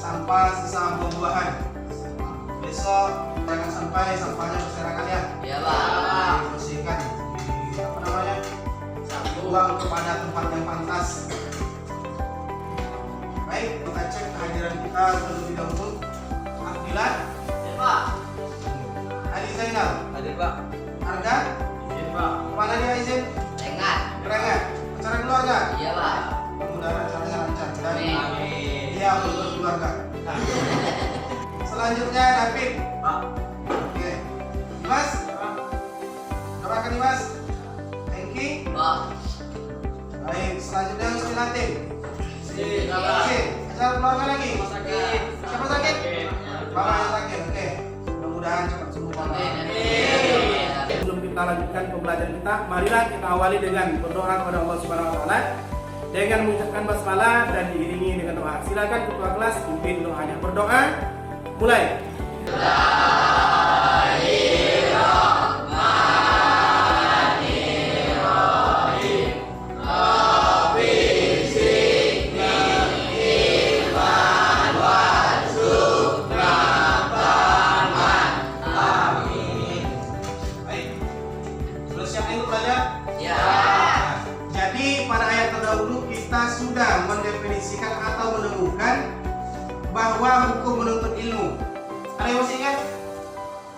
sampah sisa buah-buahan. Besok jangan sampai sampahnya berserakan ya. Iya Pak. Dibersihkan, buang kepada tempat yang pantas. Baik, kita cek kehadiran kita terlebih dahulu. Abdillah, Iya Pak. Ali Zainal, Hadir Pak. Arga, Izin Pak. kemana dia izin? Tengah. Kerengan, acara keluarga. Iya Pak. Mudah-mudahan acaranya lancar dan Amin. dia berkeluarga. Selanjutnya David. Pak. Oke, Dimas, doakan Dimas. Hengki. Pak. Baik, selanjutnya Husni Latif. Izin Pak. Oke, acara keluarga lagi. Sakit. Siapa sakit? Bapak yang sakit. Oke, mudah-mudahan cepat sembuh Bapak. Amin. Sebelum kita lanjutkan pembelajaran kita, marilah kita awali dengan berdoa kepada Allah Subhanahu wa taala dengan mengucapkan basmalah dan diiringi dengan doa. Silakan ketua kelas pimpin doanya. Berdoa. Mulai. Baik. Sudah siap untuk belajar? Ya. Jadi pada ayat terdahulu kita sudah mendefinisikan atau menemukan bahwa hukum menuntut ilmu. Ada yang masih ingat?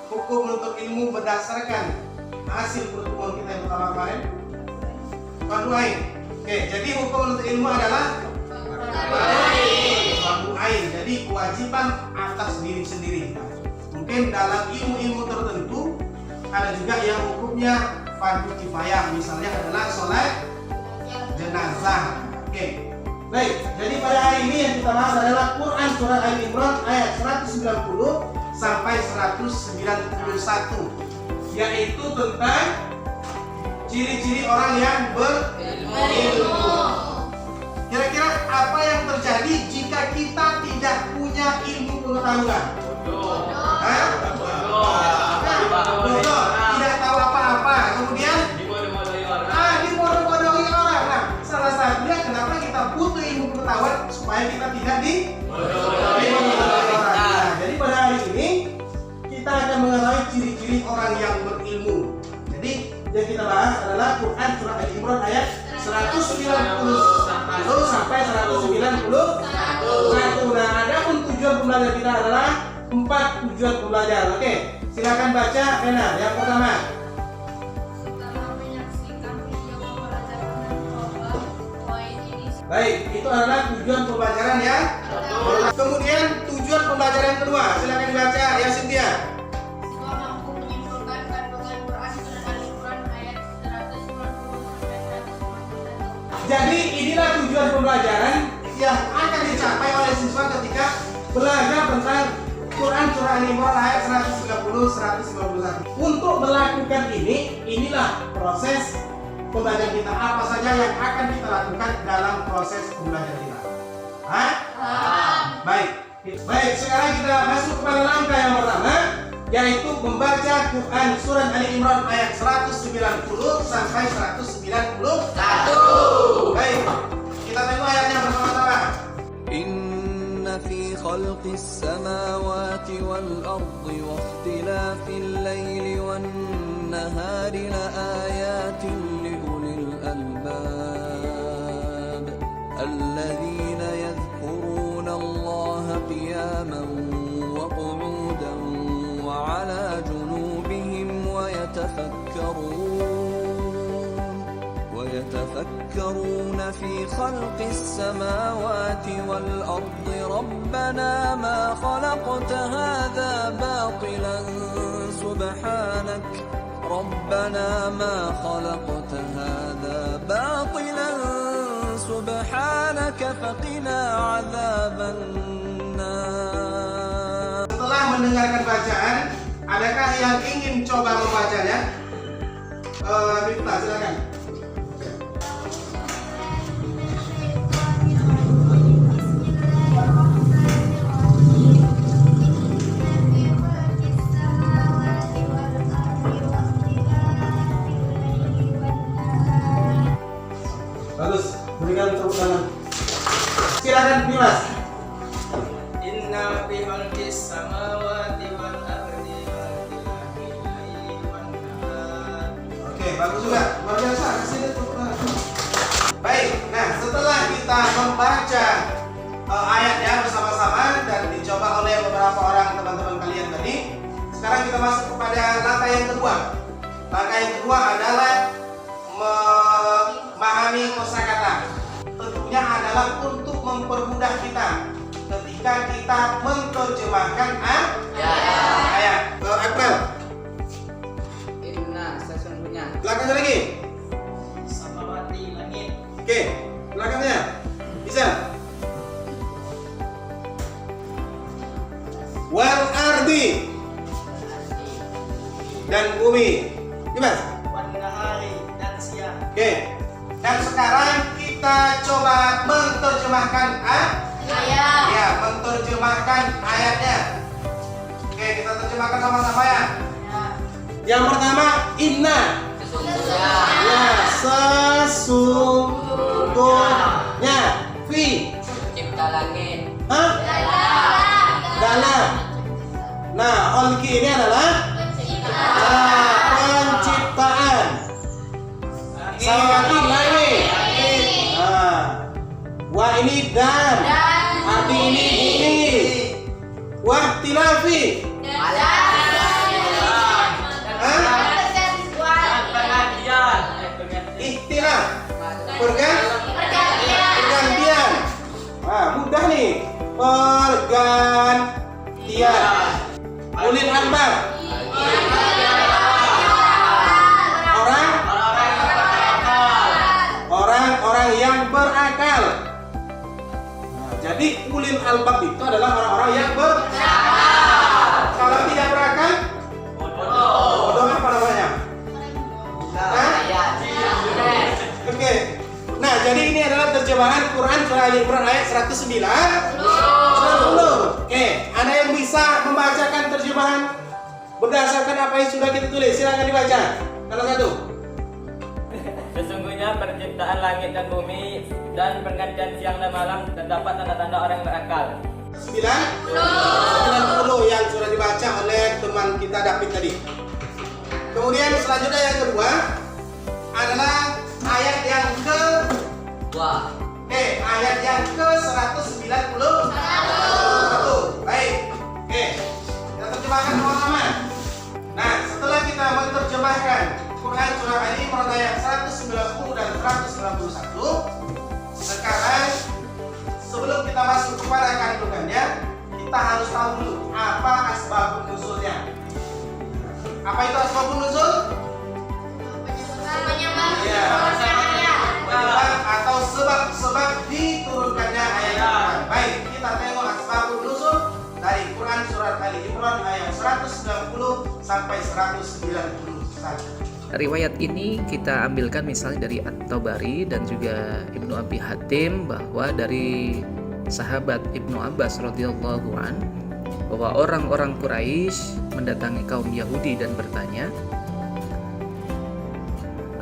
Hukum menuntut ilmu berdasarkan hasil pertemuan kita yang pertama kemarin. Fardu ain. Oke, jadi hukum menuntut ilmu adalah fardu ain. Jadi kewajiban atas diri sendiri. Mungkin dalam ilmu-ilmu tertentu ada juga yang hukumnya fardu kifayah, misalnya adalah sholat jenazah. Oke. Baik, jadi pada hari ini yang kita bahas adalah Quran surah Al-Imran ayat 190 sampai 191, yaitu tentang ciri-ciri orang yang berilmu. Kira-kira apa yang terjadi jika kita tidak punya ilmu pengetahuan? Hah? Bodoh, tidak tahu apa-apa. Kemudian dibodoh-bodohi orang. Nah, salah satunya kenapa kita butuh ilmu pengetahuan supaya kita tidak dibodoh-bodohi orang. Nah, jadi pada hari ini kita akan mengetahui ciri-ciri orang yang berilmu. Jadi yang kita bahas adalah Quran surah Al-Imran ayat 190 sampai 191. Nah, adapun tujuan pembelajaran kita adalah 4 tujuan pembelajaran. Oke, silakan baca Rena. Yang pertama. Setelah menyaksikan video pembelajaran dan mencoba poin ini Baik, itu adalah tujuan pembelajaran ya. Kemudian tujuan pembelajaran yang kedua, silakan dibaca ya Cynthia. siswa mampu menyimpulkan kandungan Quran surah Al-Imran ayat 190 sampai 191. Jadi inilah tujuan pembelajaran yang akan dicapai oleh siswa ketika belajar tentang Quran surah Al-Imran ayat 190 191. Untuk melakukan ini, inilah proses pembelajaran kita. Apa saja yang akan kita lakukan dalam proses pembelajaran kita? Hah? Baik. Baik, sekarang kita masuk kepada langkah yang pertama, yaitu membaca Quran surah Al-Imran ayat 190 sampai 191. Baik, kita tengok ayatnya bersama-sama. إن في خلق السماوات والأرض واختلاف الليل والنهار لآيات لأولي الألباب الذين يذكرون الله قياما وقعودا وعلى جنوبهم ويتفكرون في خلق السماوات والأرض ربنا ما خلقت هذا باطلا سبحانك ربنا ما خلقت هذا باطلا سبحانك فقنا عذاب النار. Setelah mendengarkan bacaan, adakah yang ingin coba membacanya? Miftah, silakan. Bagus, berikan tepuk tangan. Silakan Dimas. kita membaca ayatnya bersama-sama dan dicoba oleh beberapa orang teman-teman kalian tadi. Sekarang kita masuk kepada langkah yang kedua. Langkah yang kedua adalah memahami kosakata. Tentunya adalah untuk mempermudah kita ketika kita menerjemahkan ayat. Akmal, Inna sesungguhnya. belakangnya lagi. Samawati langit. Oke, belakangnya bisa. Wal ardi dan bumi. Gimana? Wan nahari dan siang. Oke. Dan sekarang kita coba menerjemahkan Ayat. ya, menerjemahkan ayatnya. Oke, kita terjemahkan sama-sama ya. Yang pertama, inna. Sesungguhnya. Ya, sesungguhnya. Fi. Cipta langit. Hah? Dalam. Nah, olki ini adalah penciptaan. Sama lagi langit. Nah, wa ini dan. Arti ini bumi. Wah tilafi. Pengajian. Ikhtilaf. Pergantian. Nah, mudah nih. Pergantian. Ulil albab. Orang-orang yang berakal. Nah, jadi ulil albab itu adalah orang-orang yang berakal. Kalau tidak berakal, bodoh apa namanya? Oke. Nah, jadi ini adalah terjemahan Quran surah Ali Imran ayat 190. Oke, ada yang bisa membacakan terjemahan berdasarkan apa yang sudah kita tulis? Silakan dibaca. Salah satu. Sesungguhnya penciptaan langit dan bumi dan pergantian siang dan malam terdapat tanda-tanda orang yang berakal. 90 yang sudah dibaca oleh teman kita David tadi. Kemudian selanjutnya yang kedua adalah ayat yang ayat yang ke 191. Baik. Oke. Kita terjemahkan sama-sama. Nah, setelah kita menerjemahkan Quran surah Ali Imran ayat 190 dan 191, sekarang sebelum kita masuk kepada kandungannya, kita harus tahu dulu apa asbabun nuzulnya. Apa itu asbabun nuzul? Penyebab atau sebab-sebab diturunkannya ayat Quran. Baik, kita tengok asbabun nuzul dari Quran surat Ali Imran ayat 190 sampai 191. Riwayat ini kita ambilkan misalnya dari At-Tabari dan juga Ibnu Abi Hatim, bahwa dari sahabat Ibnu Abbas radhiyallahu an bahwa orang-orang Quraisy mendatangi kaum Yahudi dan bertanya,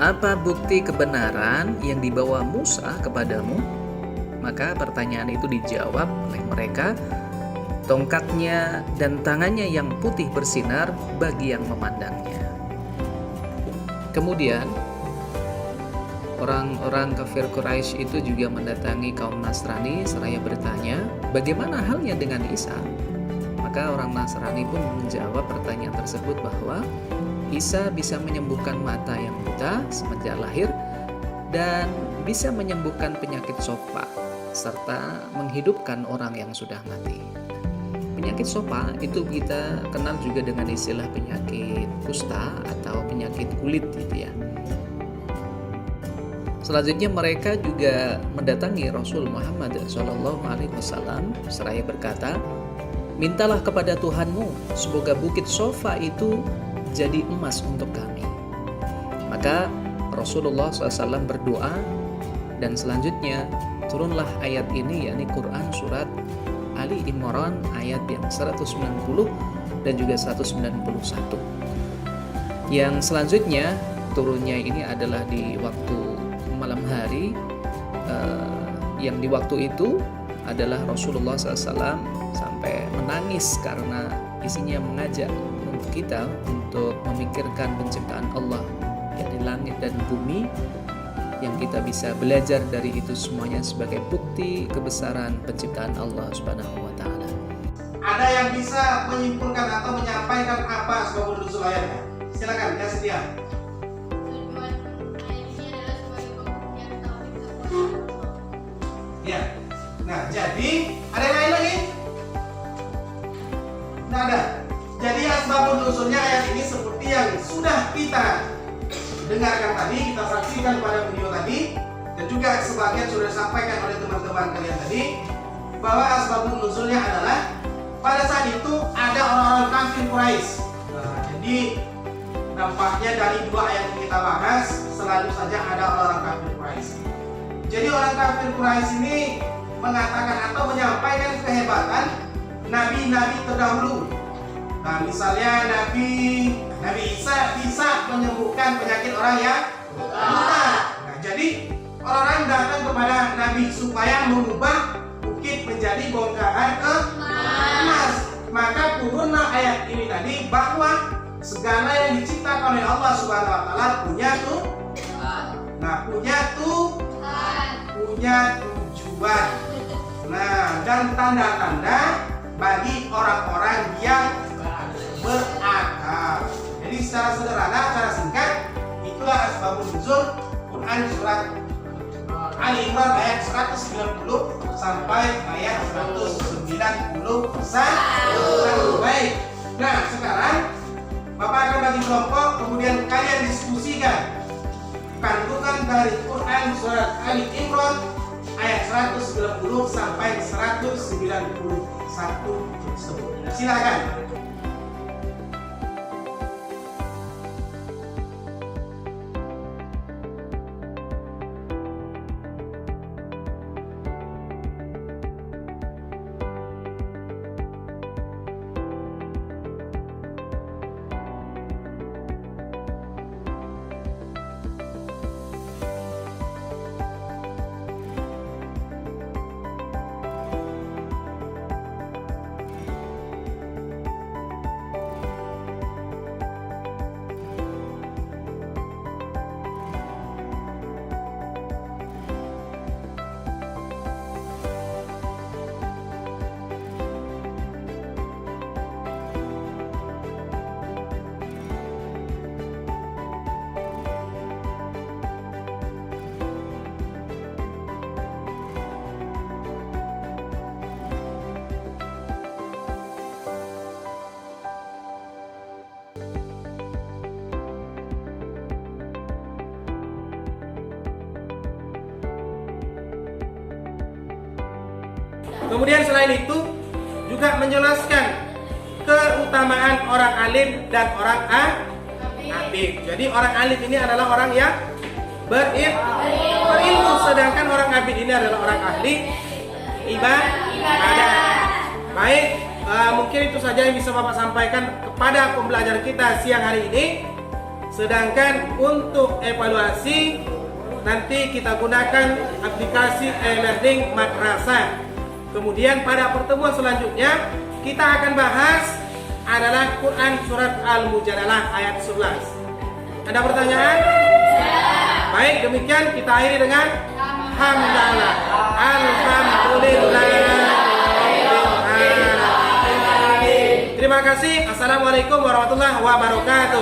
"Apa bukti kebenaran yang dibawa Musa kepadamu?" Maka pertanyaan itu dijawab oleh mereka, "Tongkatnya dan tangannya yang putih bersinar bagi yang memandangnya." Kemudian orang-orang kafir Quraisy itu juga mendatangi kaum Nasrani seraya bertanya, "Bagaimana halnya dengan Isa?" Maka orang Nasrani pun menjawab pertanyaan tersebut bahwa Isa bisa menyembuhkan mata yang buta semenjak lahir dan bisa menyembuhkan penyakit sopa serta menghidupkan orang yang sudah mati. Penyakit sopa itu kita kenal juga dengan istilah penyakit kusta atau penyakit kulit gitu ya. Selanjutnya mereka juga mendatangi Rasul Muhammad SAW seraya berkata, "Mintalah kepada Tuhanmu semoga bukit Sofa itu jadi emas untuk kami." Maka Rasulullah SAW berdoa dan selanjutnya turunlah ayat ini, yakni Quran surat Ali Imran ayat yang 190 dan juga 191. Yang selanjutnya turunnya ini adalah di waktu malam hari, yang di waktu itu adalah Rasulullah SAW sampai menangis karena isinya mengajak kita untuk memikirkan penciptaan Allah, yakni langit dan bumi, yang kita bisa belajar dari itu semuanya sebagai bukti kebesaran penciptaan Allah Subhanahu wa taala. Ada yang bisa menyimpulkan atau menyampaikan apa asbabun nuzul ayatnya? Silakan, ya Setia. Tujuan ayat ini adalah sebagai pembuktian tauhid kekuasaan Allah. Ya. Nah, jadi ada yang lain lagi? Tidak ada. Jadi asbabun nuzulnya ayat ini seperti yang sudah kita dengarkan tadi, kita saksikan pada video tadi, dan juga sebagian sudah disampaikan oleh teman-teman kalian tadi, bahwa asbabun nuzulnya adalah pada saat itu ada orang-orang kafir Quraisy. Nah, jadi nampaknya dari dua ayat yang kita bahas selalu saja ada orang-orang kafir Quraisy. Jadi orang kafir Quraisy ini mengatakan atau menyampaikan kehebatan nabi-nabi terdahulu. Nah, misalnya Nabi Isa bisa menyembuhkan penyakit orang yang buta. Nah, jadi orang-orang datang kepada Nabi supaya mengubah bukit menjadi bongkahan emas. Maka turunlah ayat ini tadi bahwa segala yang diciptakan oleh Allah Subhanahu wa taala punya Tuhan. Nah, punya tujuan. Nah, dan tanda-tanda bagi orang-orang yang berakal. Jadi secara sederhana, secara singkat, itulah asbabun nuzul Quran surat Ali Imran ayat 190 sampai ayat 191. Baik. Nah, sekarang Bapak akan bagi kelompok, kemudian kalian diskusikan kandungan dari Quran surat Ali Imran ayat 190 sampai 191 tersebut. Silakan. Kemudian selain itu juga menjelaskan keutamaan orang alim dan orang abid. Jadi orang alim ini adalah orang yang berilmu, sedangkan orang abid ini adalah orang ahli ibadah. Baik, mungkin itu saja yang bisa Bapak sampaikan kepada pembelajar kita siang hari ini. Sedangkan untuk evaluasi nanti kita gunakan aplikasi e-learning Madrasah. Kemudian pada pertemuan selanjutnya kita akan bahas adalah Quran surat Al-Mujadalah ayat 11. Ada pertanyaan? Baik, demikian kita akhiri dengan hamdalah. Alhamdulillah. Terima kasih. Assalamualaikum warahmatullahi wabarakatuh.